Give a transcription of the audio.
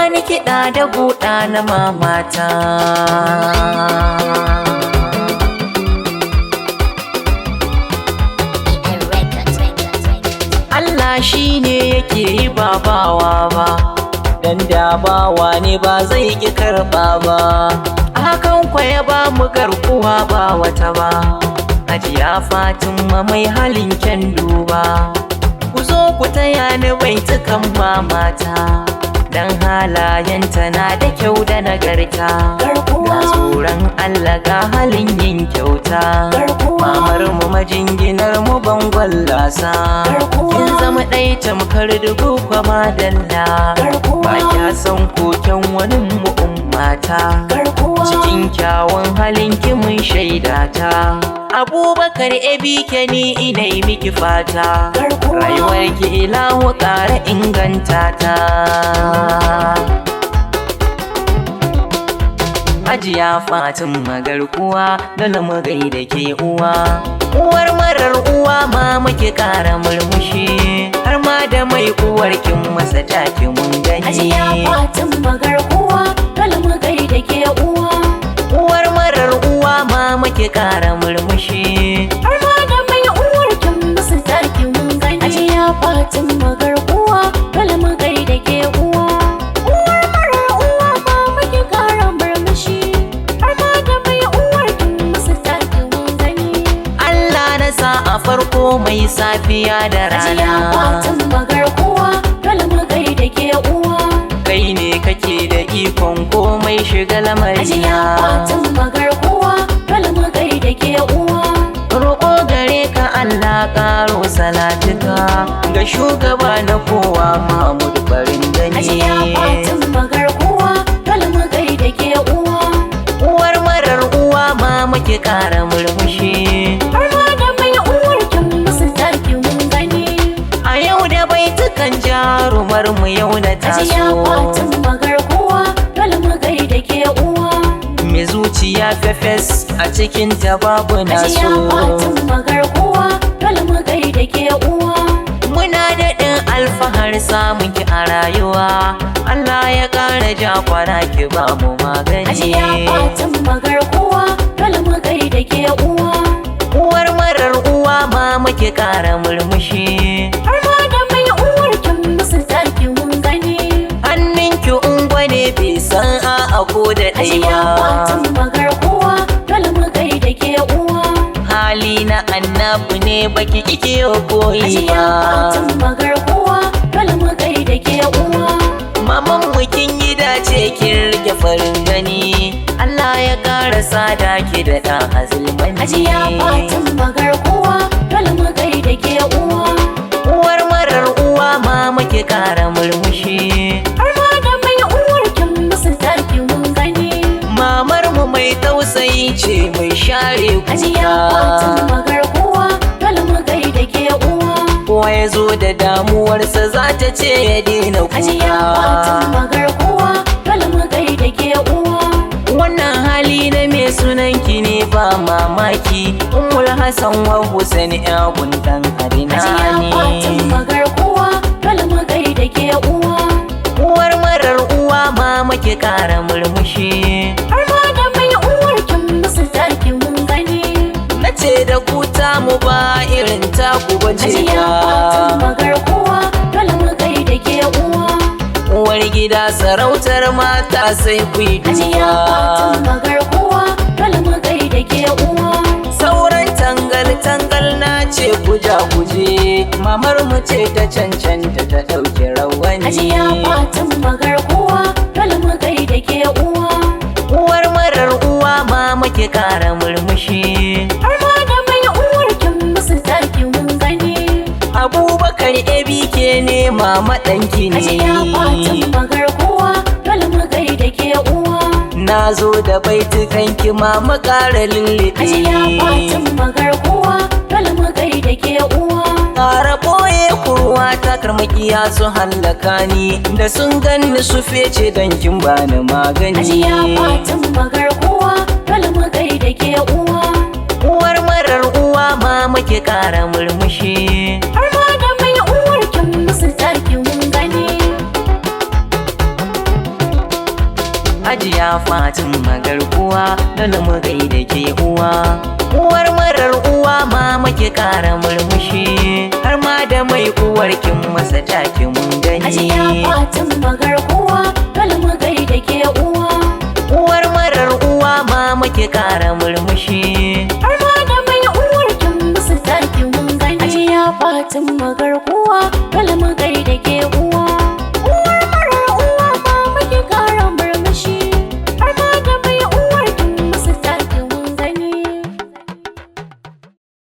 bani kiɗa da buɗa na mamata. Allah shi ne yake yi ba bawa ba, dan da bawa ne ba zai ƙi karɓa ba. Hakan kwa ya ba mu garkuwa ba wata ba, Hajiya Fatima mai halin kyan duba. Ku zo ku taya ni baitukan mamata, dan halayenta na da kyau da nagarta. Ga tsoron Allah ga halin yin kyauta, mamar mu majinginar mu bangon lasa. Kin zama ɗai tamkar dubu kwama dalla, ba kya san koken wani mu ummata. Cikin kyawun halin ki mun shaida ta, Abubakar Ebike ni inai miki fata, rayuwar ki ilahu ƙara inganta ta. Hajiya Fatima garkuwa dole mu gaida ke uwa, uwar marar uwa ma muke ƙara murmushi, har ma da mai uwar kin masa take mun gani. Hajiya Fatima garkuwa dole mu gaida ke uwa, uwar marar uwa ma muke ƙara murmushi, har ma da mai uwar kin masa take mun gani. Hajiya Fatima garkuwa dole mu gaida ke uwa, uwar marar uwa ma muke ƙara murmushi, har ma da mai uwar kin masa take mun gani. Allah na sa a farko mai safiya da rana, Hajiya Fatima garkuwa dole mu gaida ke uwa, kai ne kake da ikon komai shiga lamarina. Hajiya Fatima garkuwa dole mu gaida ke uwa, roƙo gare ka Allah ƙaro salatuka ga shugaba na kowa Mahmud farin gani. Hajiya Fatima garkuwa dole mu gaida ke uwa, uwar marar uwa ma muke ƙara murmushi, har ma da mai uwar kin musu take mun gani. a yau da baitukan jarumar mu yau na Hajiya taso, Fatima garkuwa dole mu gaida ke uwa, mai zuciya fefes a cikin ta babu Hajiya naso. Fatima garkuwa dole mu gaida ke uwa, Muna daɗin alfahar samun ki a rayuwa, Allah ya ƙara ja kwana ki ba mu magani. Hajiya Fatima garkuwa dole mu gaida ke uwa, uwar marar uwa ma muke ƙara murmushi, har ma da mai uwar kin musu take mun gani. hannun ki ungwane bai san a'a ko da ɗai Hajiya ba, Fatima garkuwa dole mu gaida ke uwa, hali na annabu ne baki kike koyi Hajiya ba. Fatima garkuwa dole mu gaida ke uwa, Maman mu kin yi dace kin rike farin gani, Allah ya ƙara sada ki da ɗan azulmani. Hajiya Fatima garkuwa dole mu gaida ke uwa, uwar marar uwa ma muke ƙara murmushi, har ma da mai uwar kin musu take mun gani. mamar mu mai tausayi ce mai share Hajiya kuka, Fatima garkuwa dole mu gaida ke uwa, kowa ya zo da damuwarsa za ta ce ya daina Hajiya kuka. Fatima garkuwa dole mu gaida ke uwa, Wannan hali na mai sunan ki ne ba mamaki, Ummul Hassan wa Hussein ƴagun dan Hajiya Adinani. Fatima garkuwa dole mu gaida ke uwa, Uwar marar uwa ma muke ƙara murmushi, har ma da mai uwar kin musu take mun gani. nace da ku mu ba irin taku bace Hajiya ba. Fatima garkuwa dole mu gaida ke uwa, Uwar gida sarautar mata sai ku yi Hajiya duba, Fatima garkuwa dole mu gaida ke uwa, sauran tangal-tangal na ce kuja kuje, mamar mu ce ta cancanta ta ɗauki rawani. Hajiya Fatima garkuwa dole mu gaida ke uwa, Uwar marar uwa ma muke ƙara murmushi, har ma da mai uwar kin musu take mun gani. Abubakar Ebike ne mama ɗanki Hajiya ne. Fatima garkuwa dole mu gaida ke uwa, Na zo da baitukan ki mama ƙara Hajiya lulluɓe, Fatima garkuwa dole mu gaida ke uwa, ƙara ɓoye kurwa ta karmakiya su hallaka ni, da sun ganni su fece don kin bani magani. Hajiya Fatima garkuwa dole mu gaida ke uwa, Uwar marar uwa ma muke ƙara murmushi, har ma da mai uwar kin musu take mun gani. Ajiya Fatima garkuwa dole mu gaida ke uwa. Uwar marar uwa ma muke kara murmushi, har ma da mai uwar kin masa take mun gani. Ajiya Fatima garkuwa dole mu gaida ke uwa. Uwar marar uwa ma muke kara murmushi, har ma da mai uwar kin masa take mun gani. Ajiya Fatima garkuwa